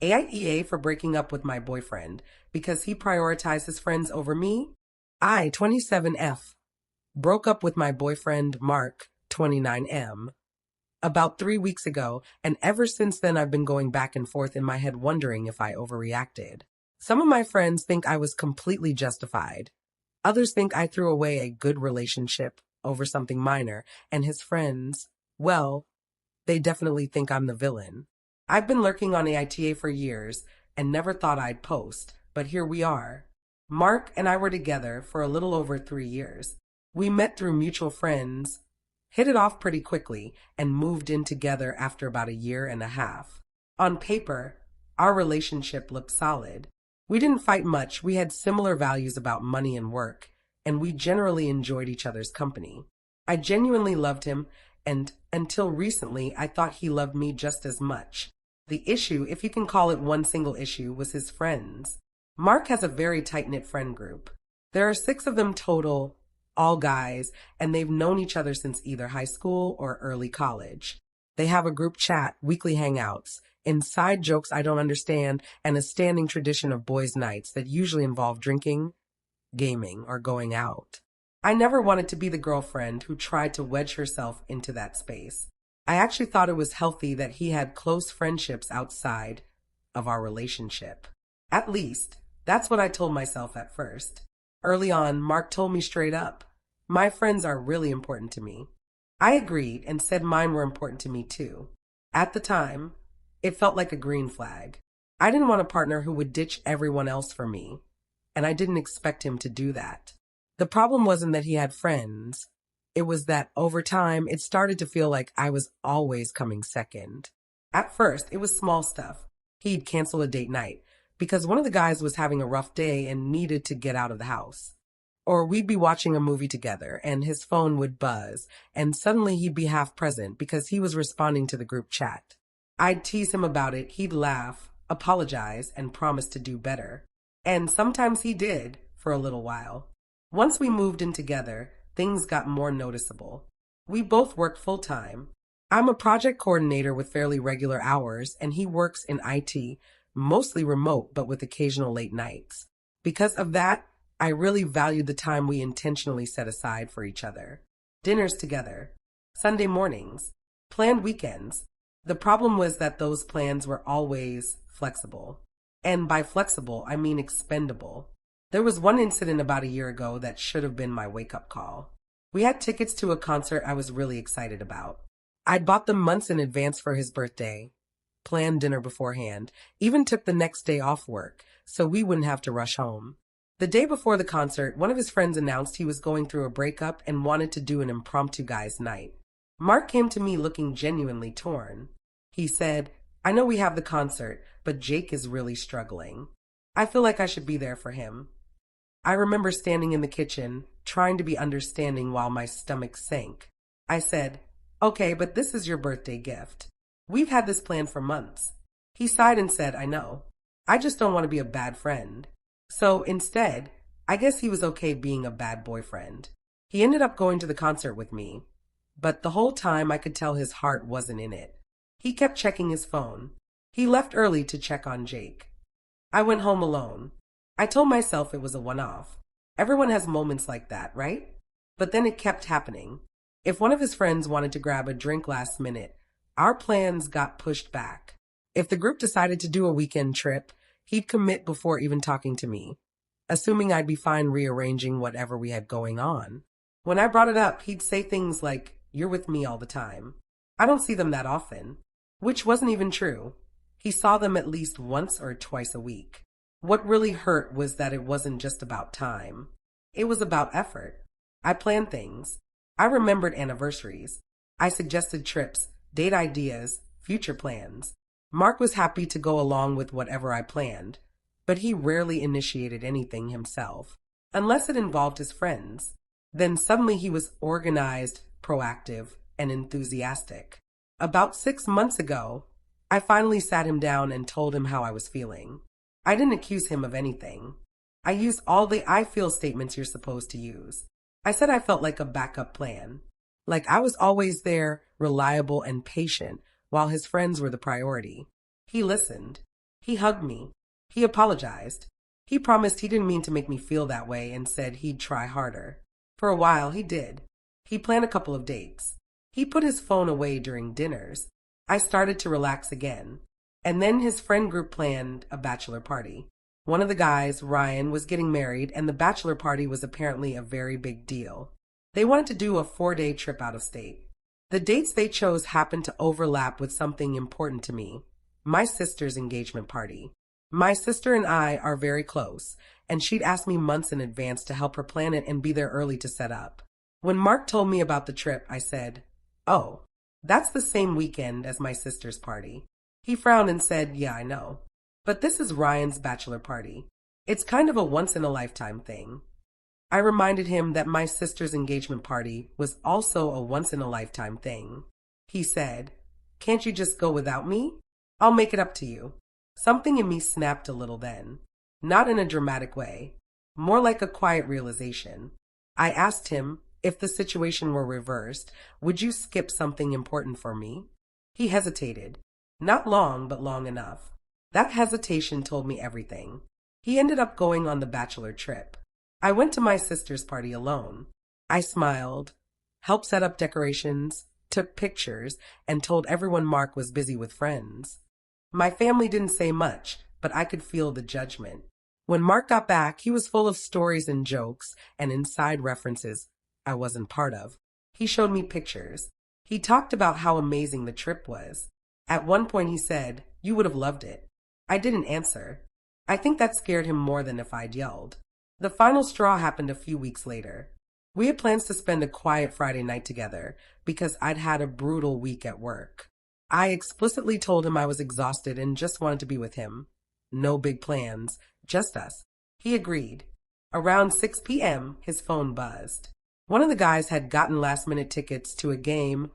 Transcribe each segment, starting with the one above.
AITA for breaking up with my boyfriend because he prioritized his friends over me. I, 27F, broke up with my boyfriend, Mark, 29M, about 3 weeks ago, and ever since then I've been going back and forth in my head wondering if I overreacted. Some of my friends think I was completely justified. Others think I threw away a good relationship over something minor, and his friends, well, they definitely think I'm the villain. I've been lurking on AITA for years and never thought I'd post, but here we are. Mark and I were together for a little over 3 years. We met through mutual friends, hit it off pretty quickly, and moved in together after about a year and a half. On paper, our relationship looked solid. We didn't fight much, we had similar values about money and work, and we generally enjoyed each other's company. I genuinely loved him, and until recently, I thought he loved me just as much. The issue, if you can call it one single issue, was his friends. Mark has a very tight-knit friend group. There are 6 of them total, all guys, and they've known each other since either high school or early college. They have a group chat, weekly hangouts, inside jokes I don't understand, and a standing tradition of boys' nights that usually involve drinking, gaming, or going out. I never wanted to be the girlfriend who tried to wedge herself into that space. I actually thought it was healthy that he had close friendships outside of our relationship. At least, that's what I told myself at first. Early on, Mark told me straight up, my friends are really important to me. I agreed and said mine were important to me too. At the time, it felt like a green flag. I didn't want a partner who would ditch everyone else for me, and I didn't expect him to do that. The problem wasn't that he had friends. It was that over time, it started to feel like I was always coming second. At first, it was small stuff. He'd cancel a date night because one of the guys was having a rough day and needed to get out of the house. Or we'd be watching a movie together and his phone would buzz and suddenly he'd be half present because he was responding to the group chat. I'd tease him about it, he'd laugh, apologize, and promise to do better. And sometimes he did for a little while. Once we moved in together, things got more noticeable. We both worked full-time. I'm a project coordinator with fairly regular hours, and he works in IT, mostly remote but with occasional late nights. Because of that, I really valued the time we intentionally set aside for each other. Dinners together, Sunday mornings, planned weekends. The problem was that those plans were always flexible. And by flexible, I mean expendable. There was one incident about a year ago that should have been my wake-up call. We had tickets to a concert I was really excited about. I'd bought them months in advance for his birthday, planned dinner beforehand, even took the next day off work so we wouldn't have to rush home. The day before the concert, one of his friends announced he was going through a breakup and wanted to do an impromptu guys' night. Mark came to me looking genuinely torn. He said, I know we have the concert, but Jake is really struggling. I feel like I should be there for him. I remember standing in the kitchen, trying to be understanding while my stomach sank. I said, okay, but this is your birthday gift. We've had this plan for months. He sighed and said, I know. I just don't want to be a bad friend. So instead, I guess he was okay being a bad boyfriend. He ended up going to the concert with me, but the whole time I could tell his heart wasn't in it. He kept checking his phone. He left early to check on Jake. I went home alone. I told myself it was a one-off. Everyone has moments like that, right? But then it kept happening. If one of his friends wanted to grab a drink last minute, our plans got pushed back. If the group decided to do a weekend trip, he'd commit before even talking to me, assuming I'd be fine rearranging whatever we had going on. When I brought it up, he'd say things like, you're with me all the time. I don't see them that often, which wasn't even true. He saw them at least once or twice a week. What really hurt was that it wasn't just about time. It was about effort. I planned things. I remembered anniversaries. I suggested trips, date ideas, future plans. Mark was happy to go along with whatever I planned, but he rarely initiated anything himself, unless it involved his friends. Then suddenly he was organized, proactive, and enthusiastic. About 6 months ago, I finally sat him down and told him how I was feeling. I didn't accuse him of anything. I used all the I feel statements you're supposed to use. I said I felt like a backup plan. Like I was always there, reliable and patient, while his friends were the priority. He listened. He hugged me. He apologized. He promised he didn't mean to make me feel that way and said he'd try harder. For a while, he did. He planned a couple of dates. He put his phone away during dinners. I started to relax again. And then his friend group planned a bachelor party. One of the guys, Ryan, was getting married, and the bachelor party was apparently a very big deal. They wanted to do a 4-day trip out of state. The dates they chose happened to overlap with something important to me: my sister's engagement party. My sister and I are very close, and she'd asked me months in advance to help her plan it and be there early to set up. When Mark told me about the trip, I said, "Oh, that's the same weekend as my sister's party." He frowned and said, "Yeah, I know. But this is Ryan's bachelor party. It's kind of a once-in-a-lifetime thing." I reminded him that my sister's engagement party was also a once-in-a-lifetime thing. He said, "Can't you just go without me? I'll make it up to you." Something in me snapped a little then. Not in a dramatic way. More like a quiet realization. I asked him, if the situation were reversed, would you skip something important for me? He hesitated. Not long, but long enough. That hesitation told me everything. He ended up going on the bachelor trip. I went to my sister's party alone. I smiled, helped set up decorations, took pictures, and told everyone Mark was busy with friends. My family didn't say much, but I could feel the judgment. When Mark got back, he was full of stories and jokes and inside references I wasn't part of. He showed me pictures. He talked about how amazing the trip was. At one point he said, "You would have loved it." I didn't answer. I think that scared him more than if I'd yelled. The final straw happened a few weeks later. We had plans to spend a quiet Friday night together because I'd had a brutal week at work. I explicitly told him I was exhausted and just wanted to be with him. No big plans, just us. He agreed. Around 6 p.m., his phone buzzed. One of the guys had gotten last-minute tickets to a game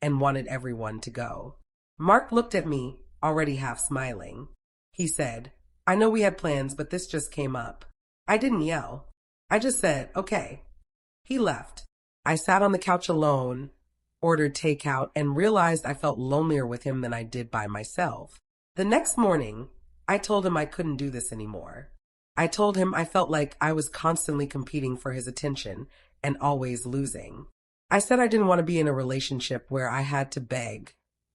and wanted everyone to go. Mark looked at me, already half smiling. He said, "I know we had plans, but this just came up." I didn't yell. I just said, "Okay." He left. I sat on the couch alone, ordered takeout, and realized I felt lonelier with him than I did by myself. The next morning, I told him I couldn't do this anymore. I told him I felt like I was constantly competing for his attention and always losing. I said I didn't want to be in a relationship where I had to beg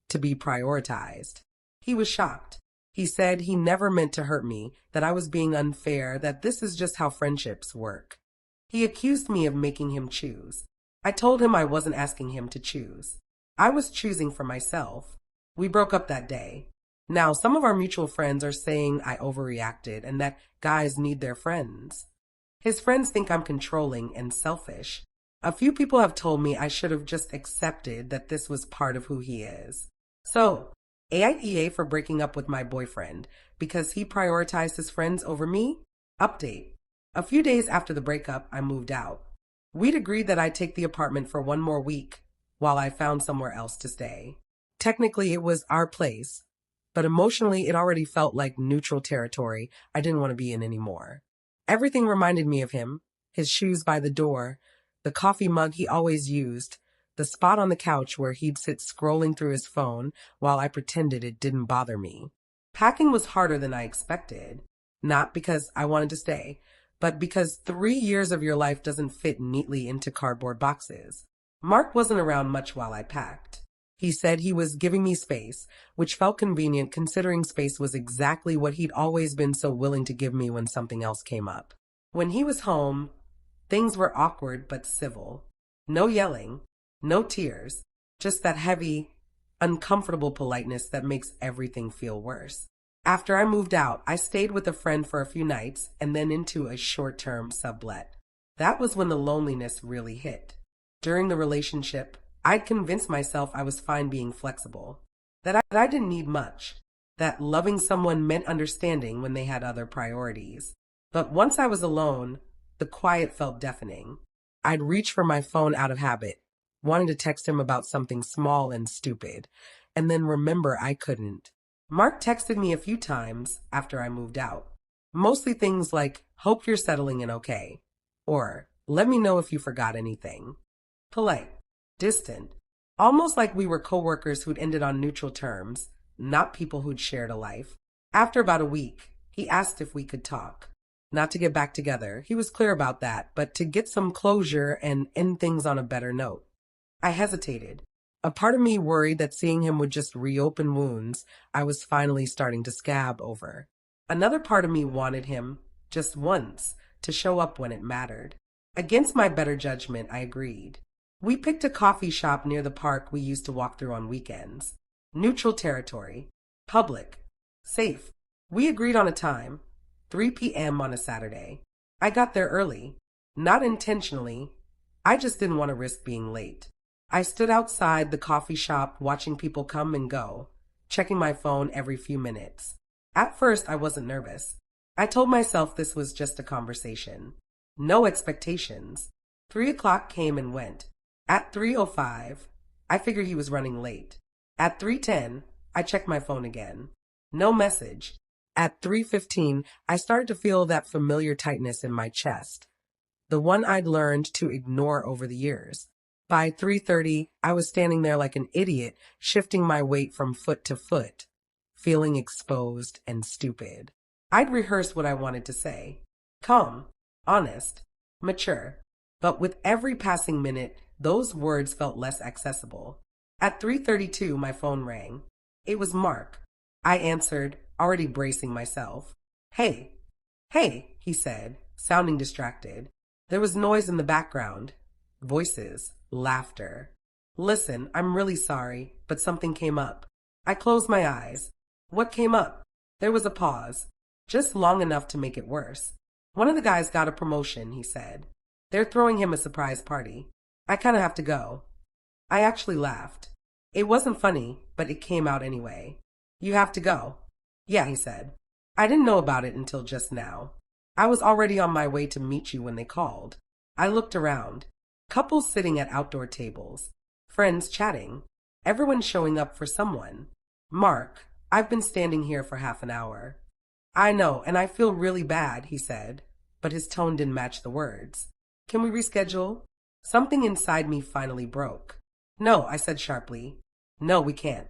to be prioritized. He was shocked. He said he never meant to hurt me, that I was being unfair, that this is just how friendships work. He accused me of making him choose. I told him I wasn't asking him to choose. I was choosing for myself. We broke up that day. Now, some of our mutual friends are saying I overreacted and that guys need their friends. His friends think I'm controlling and selfish. A few people have told me I should have just accepted that this was part of who he is. So, AITA for breaking up with my boyfriend because he prioritized his friends over me? Update. A few days after the breakup, I moved out. We'd agreed that I'd take the apartment for 1 more week while I found somewhere else to stay. Technically, it was our place, but emotionally it already felt like neutral territory I didn't want to be in anymore. Everything reminded me of him: his shoes by the door, the coffee mug he always used, the spot on the couch where he'd sit scrolling through his phone while I pretended it didn't bother me. Packing was harder than I expected, not because I wanted to stay, but because 3 years of your life doesn't fit neatly into cardboard boxes. Mark wasn't around much while I packed. He said he was giving me space, which felt convenient considering space was exactly what he'd always been so willing to give me when something else came up. When he was home, things were awkward but civil. No yelling, no tears, just that heavy, uncomfortable politeness that makes everything feel worse. After I moved out, I stayed with a friend for a few nights and then into a short-term sublet. That was when the loneliness really hit. During the relationship, I'd convinced myself I was fine being flexible, that I didn't need much, that loving someone meant understanding when they had other priorities. But once I was alone, the quiet felt deafening. I'd reach for my phone out of habit, wanting to text him about something small and stupid, and then remember I couldn't. Mark texted me a few times after I moved out. Mostly things like, "Hope you're settling in okay," or "Let me know if you forgot anything." Polite, distant, almost like we were coworkers who'd ended on neutral terms, not people who'd shared a life. After about a week, he asked if we could talk. Not to get back together, he was clear about that, but to get some closure and end things on a better note. I hesitated. A part of me worried that seeing him would just reopen wounds I was finally starting to scab over. Another part of me wanted him, just once, to show up when it mattered. Against my better judgment, I agreed. We picked a coffee shop near the park we used to walk through on weekends. Neutral territory. Public. Safe. We agreed on a time. 3 p.m. on a Saturday. I got there early. Not intentionally. I just didn't want to risk being late. I stood outside the coffee shop watching people come and go, checking my phone every few minutes. At first, I wasn't nervous. I told myself this was just a conversation. No expectations. 3 o'clock came and went. At 3:05, I figured he was running late. At 3:10, I checked my phone again. No message. At 3:15, I started to feel that familiar tightness in my chest, the one I'd learned to ignore over the years. By 3:30, I was standing there like an idiot, shifting my weight from foot to foot, feeling exposed and stupid. I'd rehearsed what I wanted to say. Calm, honest, mature. But with every passing minute, those words felt less accessible. At 3:32, my phone rang. It was Mark. I answered, already bracing myself. Hey, he said, sounding distracted. There was noise in the background. Voices, laughter. Listen, I'm really sorry, but something came up. I closed my eyes. What came up? There was a pause, just long enough to make it worse. One of the guys got a promotion, he said. They're throwing him a surprise party. I kind of have to go. I actually laughed. It wasn't funny, but it came out anyway. You have to go. Yeah, he said. I didn't know about it until just now. I was already on my way to meet you when they called. I looked around. Couples sitting at outdoor tables. Friends chatting. Everyone showing up for someone. Mark, I've been standing here for half an hour. I know, and I feel really bad, he said, but his tone didn't match the words. Can we reschedule? Something inside me finally broke. No, I said sharply. No, we can't.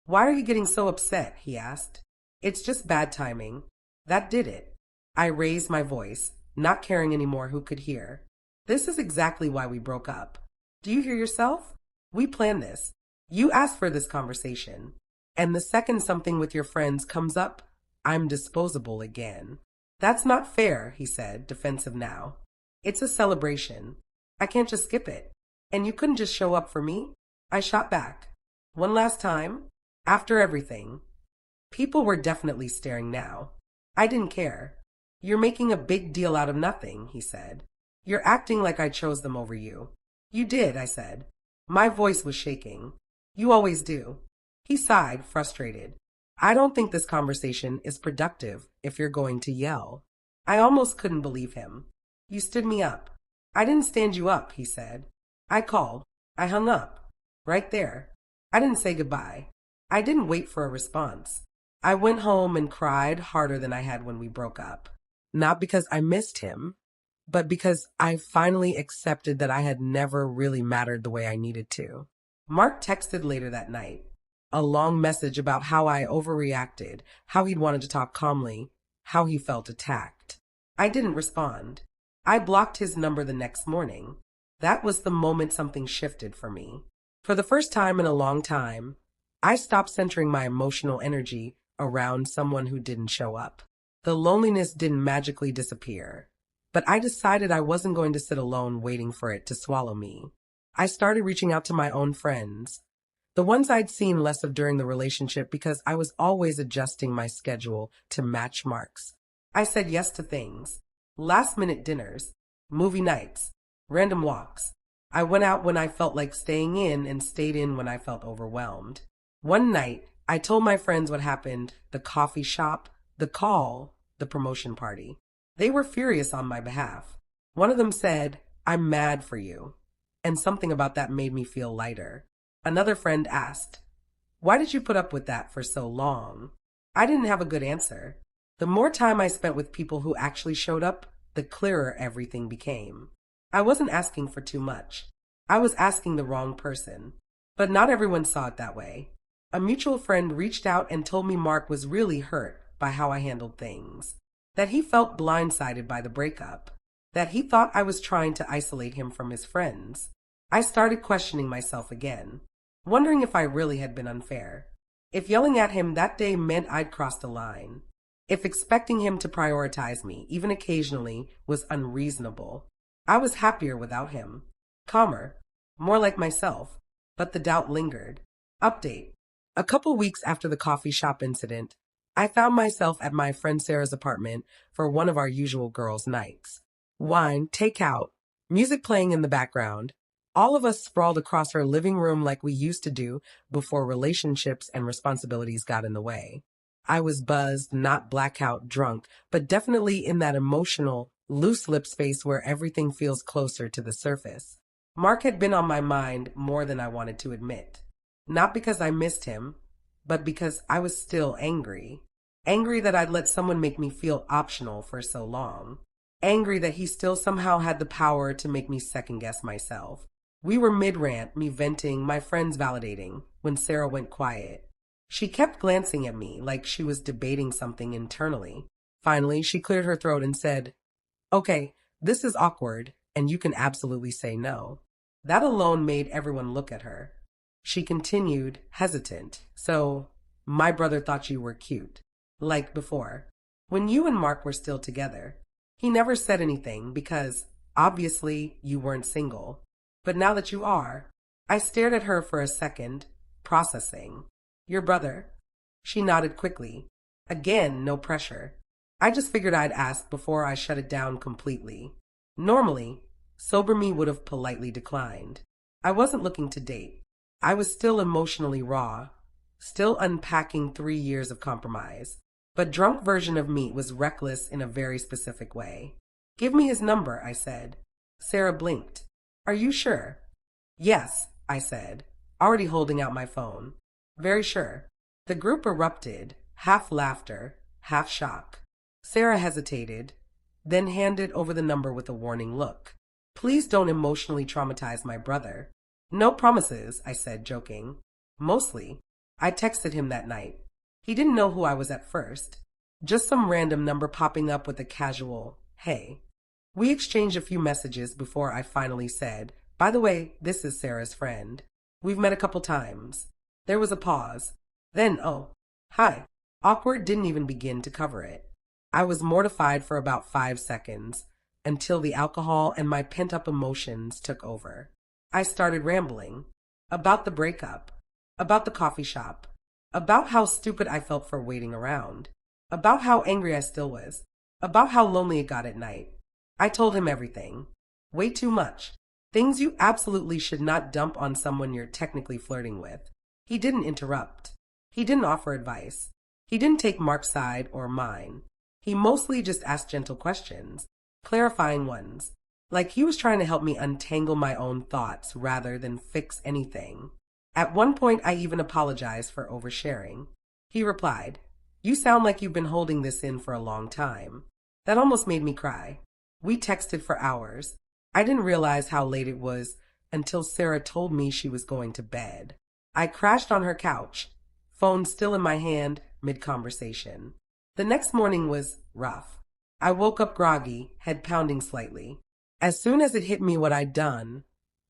Why are you getting so upset? He asked. It's just bad timing. That did it. I raised my voice, not caring anymore who could hear. This is exactly why we broke up. Do you hear yourself? We planned this. You asked for this conversation. And the second something with your friends comes up, I'm disposable again. That's not fair, he said, defensive now. It's a celebration. I can't just skip it. And you couldn't just show up for me? I shot back. One last time. After everything. People were definitely staring now. I didn't care. You're making a big deal out of nothing, he said. You're acting like I chose them over you. You did, I said. My voice was shaking. You always do. He sighed, frustrated. I don't think this conversation is productive if you're going to yell. I almost couldn't believe him. You stood me up. I didn't stand you up, he said. I called. I hung up. Right there. I didn't say goodbye. I didn't wait for a response. I went home and cried harder than I had when we broke up. Not because I missed him, but because I finally accepted that I had never really mattered the way I needed to. Mark texted later that night. A long message about how I overreacted, how he'd wanted to talk calmly, how he felt attacked. I didn't respond. I blocked his number the next morning. That was the moment something shifted for me. For the first time in a long time, I stopped centering my emotional energy around someone who didn't show up. The loneliness didn't magically disappear, but I decided I wasn't going to sit alone waiting for it to swallow me. I started reaching out to my own friends, the ones I'd seen less of during the relationship because I was always adjusting my schedule to match Mark's. I said yes to things, last-minute dinners, movie nights, random walks. I went out when I felt like staying in and stayed in when I felt overwhelmed. One night, I told my friends what happened, the coffee shop, the call, the promotion party. They were furious on my behalf. One of them said, I'm mad for you. And something about that made me feel lighter. Another friend asked, why did you put up with that for so long? I didn't have a good answer. The more time I spent with people who actually showed up, the clearer everything became. I wasn't asking for too much. I was asking the wrong person. But not everyone saw it that way. A mutual friend reached out and told me Mark was really hurt, by how I handled things, that he felt blindsided by the breakup, that he thought I was trying to isolate him from his friends. I started questioning myself again, wondering if I really had been unfair. If yelling at him that day meant I'd crossed a line. If expecting him to prioritize me, even occasionally, was unreasonable. I was happier without him. Calmer. More like myself. But the doubt lingered. Update. A couple weeks after the coffee shop incident, I found myself at my friend Sarah's apartment for one of our usual girls' nights. Wine, takeout, music playing in the background. All of us sprawled across her living room like we used to do before relationships and responsibilities got in the way. I was buzzed, not blackout drunk, but definitely in that emotional, loose lip space where everything feels closer to the surface. Mark had been on my mind more than I wanted to admit. Not because I missed him, but because I was still angry. Angry that I'd let someone make me feel optional for so long. Angry that he still somehow had the power to make me second-guess myself. We were mid-rant, me venting, my friends validating, when Sarah went quiet. She kept glancing at me like she was debating something internally. Finally, she cleared her throat and said, "Okay, this is awkward, and you can absolutely say no." That alone made everyone look at her. She continued, hesitant, "So, my brother thought you were cute. Like before. When you and Mark were still together. He never said anything because, obviously, you weren't single. But now that you are." I stared at her for a second, processing. "Your brother?" She nodded quickly. Again, no pressure. I just figured I'd ask before I shut it down completely. Normally, sober me would have politely declined. I wasn't looking to date. I was still emotionally raw, still unpacking 3 years of compromise. But drunk version of me was reckless in a very specific way. "Give me his number," I said. Sarah blinked. "Are you sure?" "Yes," I said, already holding out my phone. "Very sure." The group erupted, half laughter, half shock. Sarah hesitated, then handed over the number with a warning look. "Please don't emotionally traumatize my brother." "No promises," I said, joking. Mostly. I texted him that night. He didn't know who I was at first. Just some random number popping up with a casual, "Hey." We exchanged a few messages before I finally said, "By the way, this is Sarah's friend. We've met a couple times." There was a pause. Then, "Oh, hi." Awkward didn't even begin to cover it. I was mortified for about 5 seconds, until the alcohol and my pent-up emotions took over. I started rambling. About the breakup. About the coffee shop. About how stupid I felt for waiting around. About how angry I still was. About how lonely it got at night. I told him everything. Way too much. Things you absolutely should not dump on someone you're technically flirting with. He didn't interrupt. He didn't offer advice. He didn't take Mark's side or mine. He mostly just asked gentle questions, clarifying ones, like he was trying to help me untangle my own thoughts rather than fix anything. At one point, I even apologized for oversharing. He replied, "You sound like you've been holding this in for a long time." That almost made me cry. We texted for hours. I didn't realize how late it was until Sarah told me she was going to bed. I crashed on her couch, phone still in my hand, mid-conversation. The next morning was rough. I woke up groggy, head pounding slightly. As soon as it hit me what I'd done,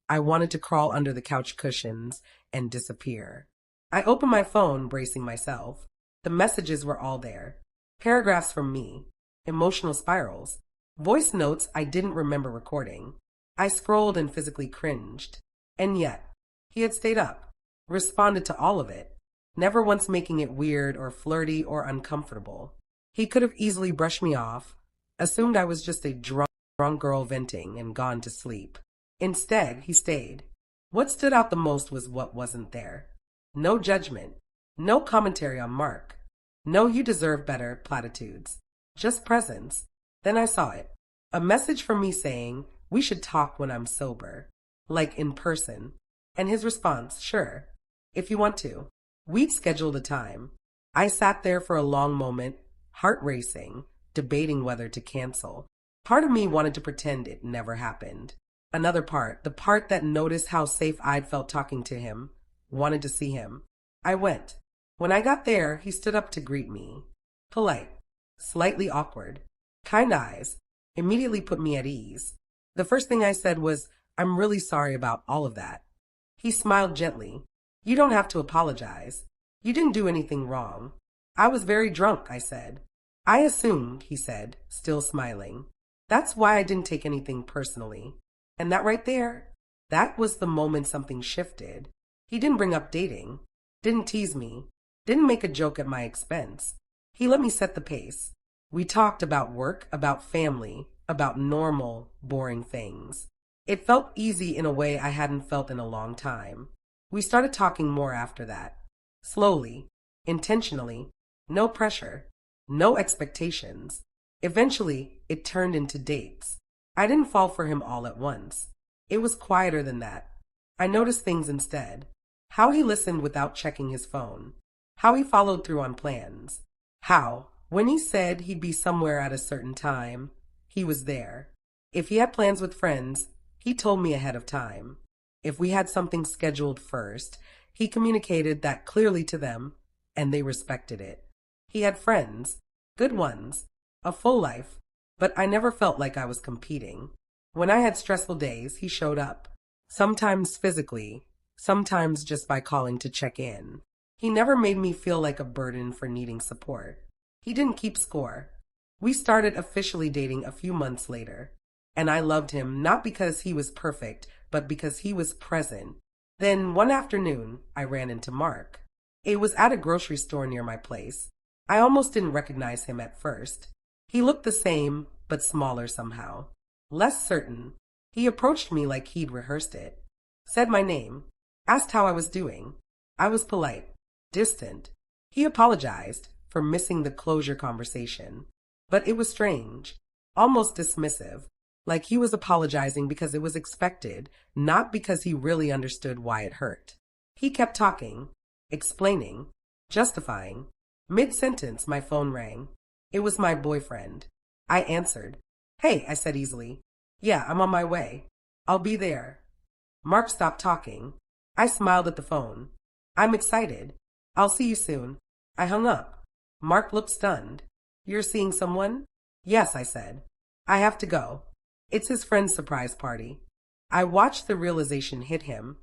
I wanted to crawl under the couch cushions and disappear. I opened my phone, bracing myself. The messages were all there. Paragraphs from me. Emotional spirals. Voice notes I didn't remember recording. I scrolled and physically cringed. And yet, he had stayed up, responded to all of it, never once making it weird or flirty or uncomfortable. He could have easily brushed me off, assumed I was just a drunk girl venting, and gone to sleep. Instead, he stayed. What stood out the most was what wasn't there. No judgment. No commentary on Mark. No "you deserve better" platitudes. Just presence. Then I saw it. A message from me saying, "We should talk when I'm sober." Like in person. And his response, "Sure. If you want to." We'd scheduled a time. I sat there for a long moment, heart racing, debating whether to cancel. Part of me wanted to pretend it never happened. Another part, the part that noticed how safe I'd felt talking to him, wanted to see him. I went. When I got there, he stood up to greet me. Polite, slightly awkward, kind eyes, immediately put me at ease. The first thing I said was, "I'm really sorry about all of that." He smiled gently. "You don't have to apologize. You didn't do anything wrong." "I was very drunk," I said. "I assumed," he said, still smiling. "That's why I didn't take anything personally." And that right there, that was the moment something shifted. He didn't bring up dating, didn't tease me, didn't make a joke at my expense. He let me set the pace. We talked about work, about family, about normal, boring things. It felt easy in a way I hadn't felt in a long time. We started talking more after that. Slowly, intentionally, no pressure, no expectations. Eventually, it turned into dates. I didn't fall for him all at once. It was quieter than that. I noticed things instead. How he listened without checking his phone. How he followed through on plans. How, when he said he'd be somewhere at a certain time, he was there. If he had plans with friends, he told me ahead of time. If we had something scheduled first, he communicated that clearly to them, and they respected it. He had friends, good ones, a full life, but I never felt like I was competing. When I had stressful days, he showed up. Sometimes physically, sometimes just by calling to check in. He never made me feel like a burden for needing support. He didn't keep score. We started officially dating a few months later, and I loved him not because he was perfect, but because he was present. Then one afternoon, I ran into Mark. It was at a grocery store near my place. I almost didn't recognize him at first. He looked the same, but smaller somehow. Less certain. He approached me like he'd rehearsed it. Said my name. Asked how I was doing. I was polite. Distant. He apologized for missing the closure conversation. But it was strange. Almost dismissive. Like he was apologizing because it was expected, not because he really understood why it hurt. He kept talking, explaining, justifying. Mid-sentence, my phone rang. It was my boyfriend. I answered. "Hey," I said easily. "Yeah, I'm on my way. I'll be there." Mark stopped talking. I smiled at the phone. "I'm excited. I'll see you soon." I hung up. Mark looked stunned. "You're seeing someone?" "Yes," I said. "I have to go. It's his friend's surprise party." I watched the realization hit him,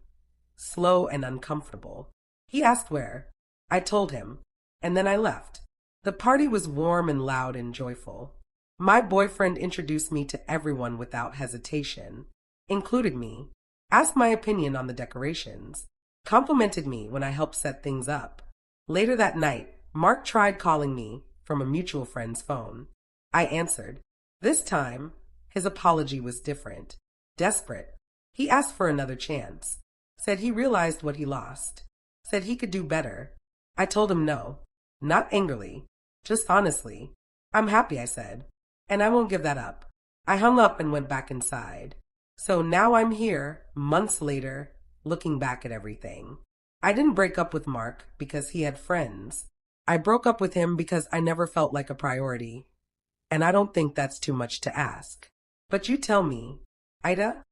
slow and uncomfortable. He asked where. I told him, and then I left. The party was warm and loud and joyful. My boyfriend introduced me to everyone without hesitation, included me, asked my opinion on the decorations, complimented me when I helped set things up. Later that night, Mark tried calling me from a mutual friend's phone. I answered. This time, his apology was different, desperate. He asked for another chance, said he realized what he lost, said he could do better. I told him no, not angrily, just honestly. "I'm happy," I said, "and I won't give that up." I hung up and went back inside. So now I'm here, months later, looking back at everything. I didn't break up with Mark because he had friends. I broke up with him because I never felt like a priority. And I don't think that's too much to ask. But you tell me, Ida,